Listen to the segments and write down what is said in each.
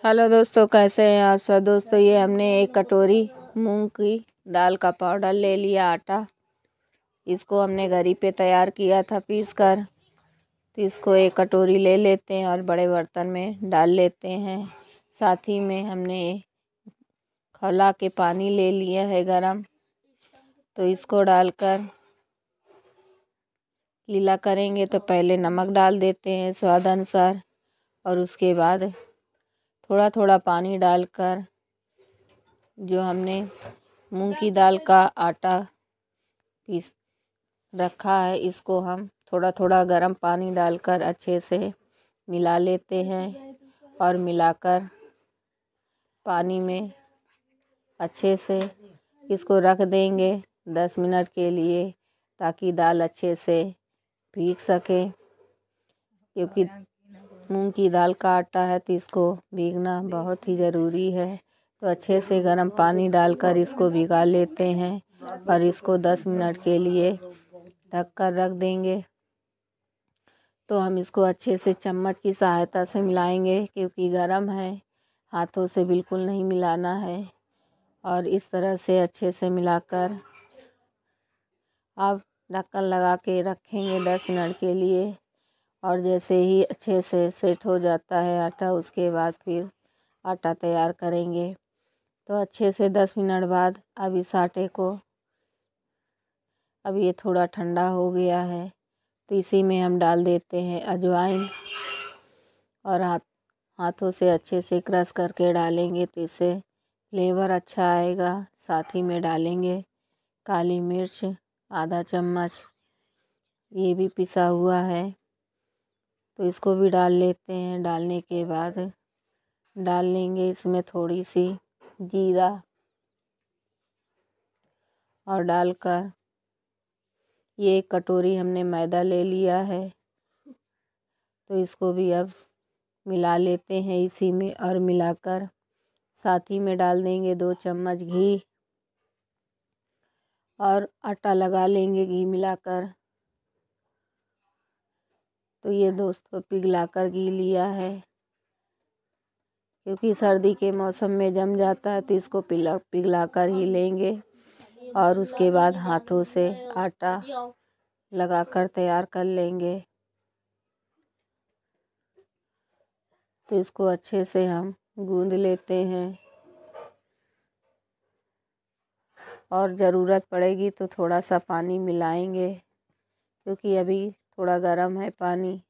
Hello दोस्तों, कैसे हैं आप सब। दोस्तों ये हमने एक कटोरी मूंग की दाल का पाउडर ले लिया, आटा। इसको हमने घर ही पे तैयार किया था पीस कर। तो इसको एक कटोरी ले लेते हैं और बड़े बर्तन में डाल लेते हैं। साथ ही में हमने खौला के पानी ले लिया है गरम। तो इसको डालकर गीला करेंगे। तो पहले नमक डाल देते हैं स्वाद अनुसार, और उसके बाद थोड़ा थोड़ा पानी डालकर जो हमने मूंग की दाल का आटा पीस रखा है, इसको हम थोड़ा थोड़ा गर्म पानी डालकर अच्छे से मिला लेते हैं। और मिलाकर पानी में अच्छे से इसको रख देंगे 10 मिनट के लिए, ताकि दाल अच्छे से भीग सके। क्योंकि मूंग की दाल का आटा है तो इसको भीगना बहुत ही ज़रूरी है। तो अच्छे से गर्म पानी डालकर इसको भिगा लेते हैं और इसको 10 मिनट के लिए ढक कर रख देंगे। तो हम इसको अच्छे से चम्मच की सहायता से मिलाएंगे, क्योंकि गर्म है, हाथों से बिल्कुल नहीं मिलाना है। और इस तरह से अच्छे से मिलाकर अब ढक्कन लगा के रखेंगे 10 मिनट के लिए। और जैसे ही अच्छे से सेट हो जाता है आटा, उसके बाद फिर आटा तैयार करेंगे। तो अच्छे से 10 मिनट बाद अब इस आटे को, अब ये थोड़ा ठंडा हो गया है, तो इसी में हम डाल देते हैं अजवाइन। और हाथों से अच्छे से क्रश करके डालेंगे, तो इससे फ्लेवर अच्छा आएगा। साथ ही में डालेंगे काली मिर्च आधा चम्मच, ये भी पिसा हुआ है, तो इसको भी डाल लेते हैं। डालने के बाद डाल लेंगे इसमें थोड़ी सी जीरा, और डालकर ये एक कटोरी हमने मैदा ले लिया है, तो इसको भी अब मिला लेते हैं इसी में। और मिलाकर साथ ही में डाल देंगे 2 चम्मच घी, और आटा लगा लेंगे घी मिलाकर। तो ये दोस्तों पिघलाकर घी लिया है, क्योंकि सर्दी के मौसम में जम जाता है, तो इसको पिघला कर ही लेंगे। और उसके बाद हाथों से आटा लगाकर तैयार कर लेंगे। तो इसको अच्छे से हम गूंद लेते हैं, और ज़रूरत पड़ेगी तो थोड़ा सा पानी मिलाएंगे, क्योंकि अभी थोड़ा गर्म है पानी।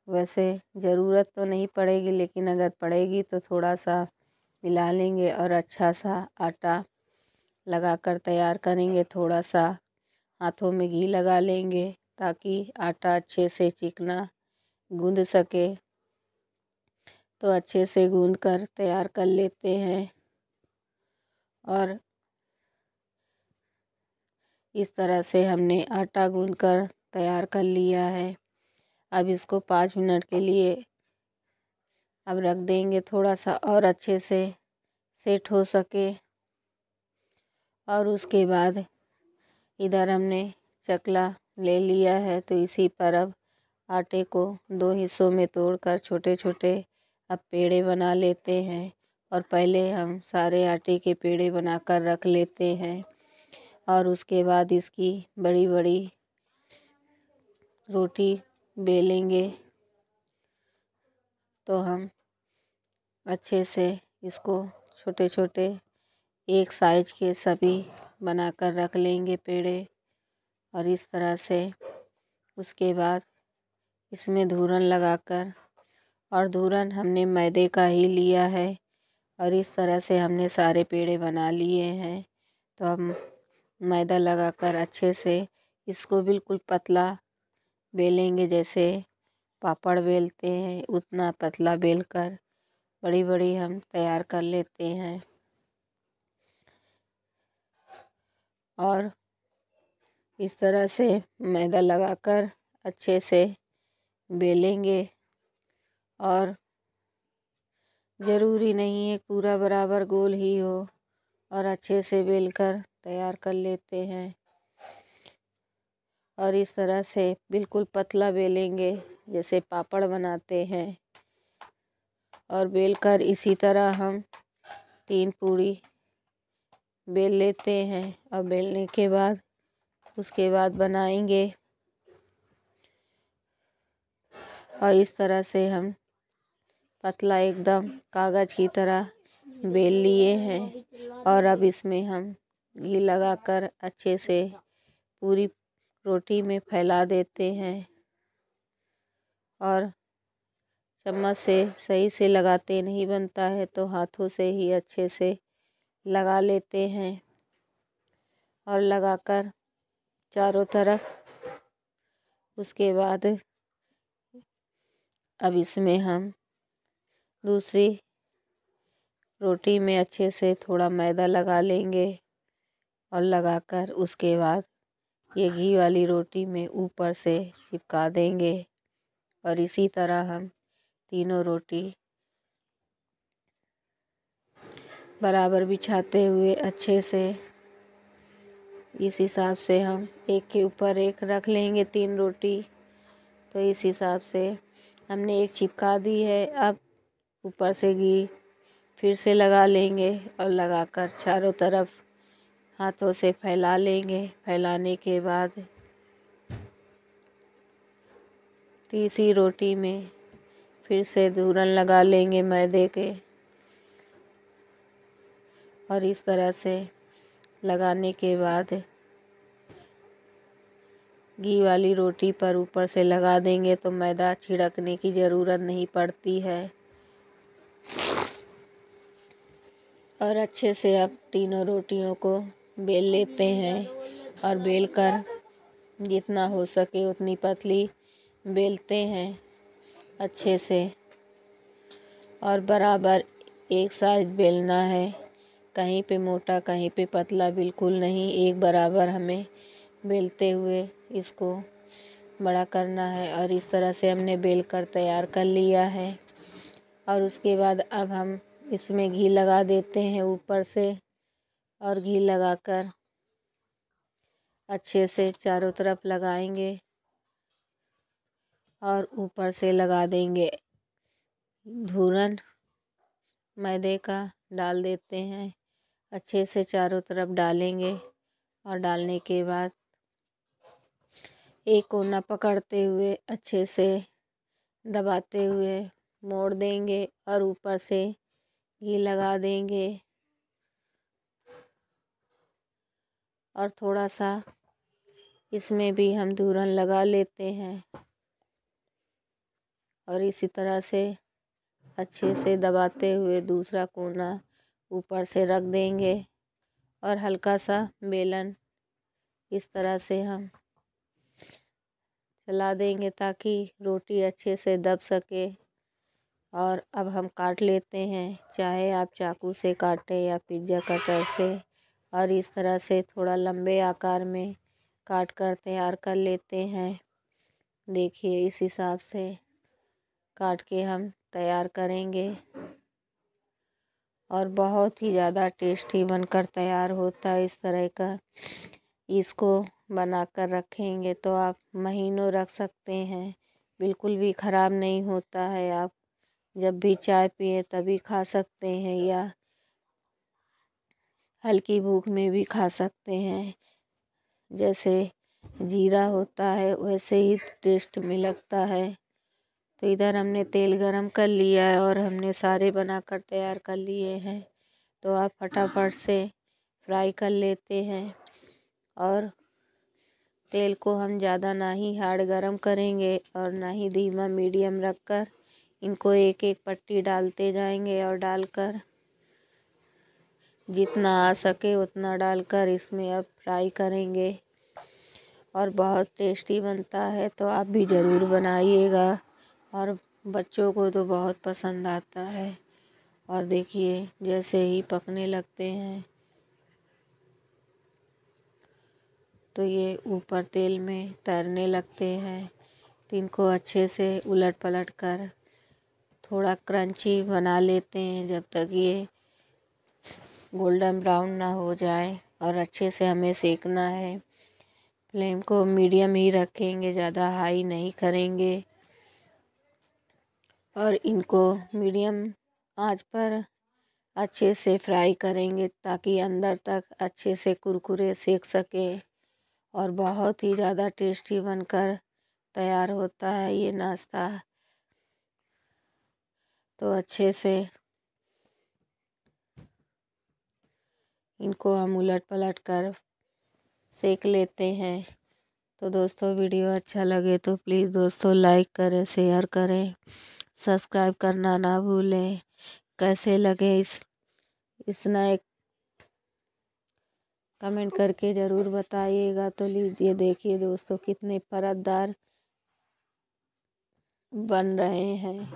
वैसे ज़रूरत तो नहीं पड़ेगी, लेकिन अगर पड़ेगी तो थोड़ा सा मिला लेंगे। और अच्छा सा आटा लगाकर तैयार करेंगे। थोड़ा सा हाथों में घी लगा लेंगे, ताकि आटा अच्छे से चिकना गूंद सके। तो अच्छे से गूंद कर तैयार कर लेते हैं। और इस तरह से हमने आटा गूंद कर तैयार कर लिया है। अब इसको 5 मिनट के लिए अब रख देंगे, थोड़ा सा और अच्छे से सेट हो सके। और उसके बाद इधर हमने चकला ले लिया है, तो इसी पर अब आटे को 2 हिस्सों में तोड़कर छोटे छोटे अब पेड़े बना लेते हैं। और पहले हम सारे आटे के पेड़े बनाकर रख लेते हैं, और उसके बाद इसकी बड़ी बड़ी रोटी बेलेंगे। तो हम अच्छे से इसको छोटे छोटे एक साइज के सभी बनाकर रख लेंगे पेड़े। और इस तरह से उसके बाद इसमें धूरन लगाकर, और धूरन हमने मैदे का ही लिया है, और इस तरह से हमने सारे पेड़े बना लिए हैं। तो हम मैदा लगाकर अच्छे से इसको बिल्कुल पतला बेलेंगे, जैसे पापड़ बेलते हैं उतना पतला बेलकर बड़ी बड़ी हम तैयार कर लेते हैं। और इस तरह से मैदा लगाकर अच्छे से बेलेंगे। और ज़रूरी नहीं है पूरा बराबर गोल ही हो, और अच्छे से बेलकर तैयार कर लेते हैं। और इस तरह से बिल्कुल पतला बेलेंगे, जैसे पापड़ बनाते हैं। और बेलकर इसी तरह हम 3 पूरी बेल लेते हैं। और बेलने के बाद उसके बाद बनाएंगे और इस तरह से हम पतला एकदम कागज़ की तरह बेल लिए हैं। और अब इसमें हम घी लगाकर अच्छे से पूरी रोटी में फैला देते हैं और चम्मच से सही से लगाते नहीं बनता है तो हाथों से ही अच्छे से लगा लेते हैं और लगाकर चारों तरफ। उसके बाद अब इसमें हम दूसरी रोटी में अच्छे से थोड़ा मैदा लगा लेंगे और लगाकर उसके बाद ये घी वाली रोटी में ऊपर से चिपका देंगे। और इसी तरह हम तीनों रोटी बराबर बिछाते हुए अच्छे से इस हिसाब से हम एक के ऊपर एक रख लेंगे 3 रोटी। तो इस हिसाब से हमने एक चिपका दी है। अब ऊपर से घी फिर से लगा लेंगे और लगाकर चारों तरफ हाथों से फैला लेंगे। फैलाने के बाद तीसरी रोटी में फिर से धूरन लगा लेंगे मैदे के और इस तरह से लगाने के बाद घी वाली रोटी पर ऊपर से लगा देंगे तो मैदा छिड़कने की ज़रूरत नहीं पड़ती है। और अच्छे से अब तीनों रोटियों को बेल लेते हैं और बेलकर जितना हो सके उतनी पतली बेलते हैं अच्छे से और बराबर एक साइज बेलना है। कहीं पे मोटा कहीं पे पतला बिल्कुल नहीं, एक बराबर हमें बेलते हुए इसको बड़ा करना है। और इस तरह से हमने बेल कर तैयार कर लिया है। और उसके बाद अब हम इसमें घी लगा देते हैं ऊपर से और घी लगाकर अच्छे से चारों तरफ लगाएंगे और ऊपर से लगा देंगे धूरन मैदे का डाल देते हैं। अच्छे से चारों तरफ डालेंगे और डालने के बाद एक कोना पकड़ते हुए अच्छे से दबाते हुए मोड़ देंगे और ऊपर से घी लगा देंगे और थोड़ा सा इसमें भी हम धूरन लगा लेते हैं और इसी तरह से अच्छे से दबाते हुए दूसरा कोना ऊपर से रख देंगे और हल्का सा बेलन इस तरह से हम चला देंगे ताकि रोटी अच्छे से दब सके। और अब हम काट लेते हैं, चाहे आप चाकू से काटें या पिज्ज़ा कटर से। और इस तरह से थोड़ा लंबे आकार में काट कर तैयार कर लेते हैं। देखिए इस हिसाब से काट के हम तैयार करेंगे और बहुत ही ज़्यादा टेस्टी बनकर तैयार होता है इस तरह का। इसको बनाकर रखेंगे तो आप महीनों रख सकते हैं, बिल्कुल भी ख़राब नहीं होता है। आप जब भी चाय पिए तभी खा सकते हैं या हल्की भूख में भी खा सकते हैं। जैसे जीरा होता है वैसे ही टेस्ट में लगता है। तो इधर हमने तेल गरम कर लिया है और हमने सारे बनाकर तैयार कर लिए हैं। तो आप फटाफट से फ्राई कर लेते हैं और तेल को हम ज़्यादा ना ही हार्ड गरम करेंगे और ना ही धीमा, मीडियम रखकर इनको एक एक पट्टी डालते जाएंगे और डालकर जितना आ सके उतना डालकर इसमें अब फ्राई करेंगे और बहुत टेस्टी बनता है। तो आप भी ज़रूर बनाइएगा और बच्चों को तो बहुत पसंद आता है। और देखिए जैसे ही पकने लगते हैं तो ये ऊपर तेल में तैरने लगते हैं। तो इनको अच्छे से उलट पलट कर थोड़ा क्रंची बना लेते हैं जब तक ये गोल्डन ब्राउन ना हो जाए। और अच्छे से हमें सेकना है। फ्लेम को मीडियम ही रखेंगे, ज़्यादा हाई नहीं करेंगे। और इनको मीडियम आंच पर अच्छे से फ्राई करेंगे ताकि अंदर तक अच्छे से कुरकुरे सेक सके और बहुत ही ज़्यादा टेस्टी बनकर तैयार होता है ये नाश्ता। तो अच्छे से इनको हम उलट पलट कर सेक लेते हैं। तो दोस्तों वीडियो अच्छा लगे तो प्लीज़ दोस्तों लाइक करें, शेयर करें, सब्सक्राइब करना ना भूलें। कैसे लगे इस नए कमेंट करके ज़रूर बताइएगा। तो लीजिए देखिए दोस्तों कितने परतदार बन रहे हैं।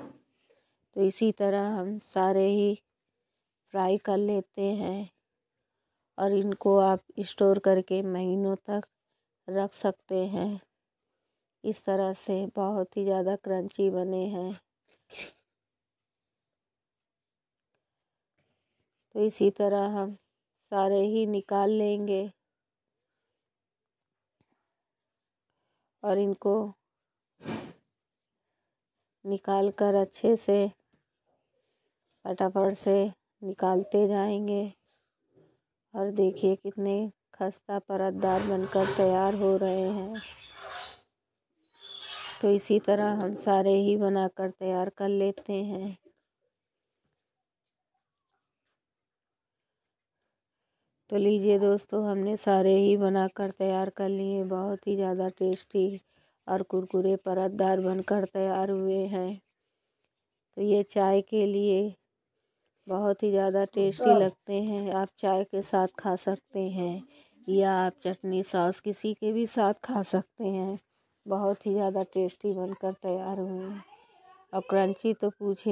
तो इसी तरह हम सारे ही फ्राई कर लेते हैं और इनको आप स्टोर करके महीनों तक रख सकते हैं। इस तरह से बहुत ही ज़्यादा क्रंची बने हैं। तो इसी तरह हम सारे ही निकाल लेंगे और इनको निकाल कर अच्छे से फटाफट से निकालते जाएंगे। और देखिए कितने खस्ता परतदार बनकर तैयार हो रहे हैं। तो इसी तरह हम सारे ही बनाकर तैयार कर लेते हैं। तो लीजिए दोस्तों हमने सारे ही बनाकर तैयार कर लिए। बहुत ही ज़्यादा टेस्टी और कुरकुरे परतदार बनकर तैयार हुए हैं। तो ये चाय के लिए बहुत ही ज़्यादा टेस्टी लगते हैं। आप चाय के साथ खा सकते हैं या आप चटनी सॉस किसी के भी साथ खा सकते हैं। बहुत ही ज़्यादा टेस्टी बनकर तैयार हुए हैं और क्रंची तो पूछे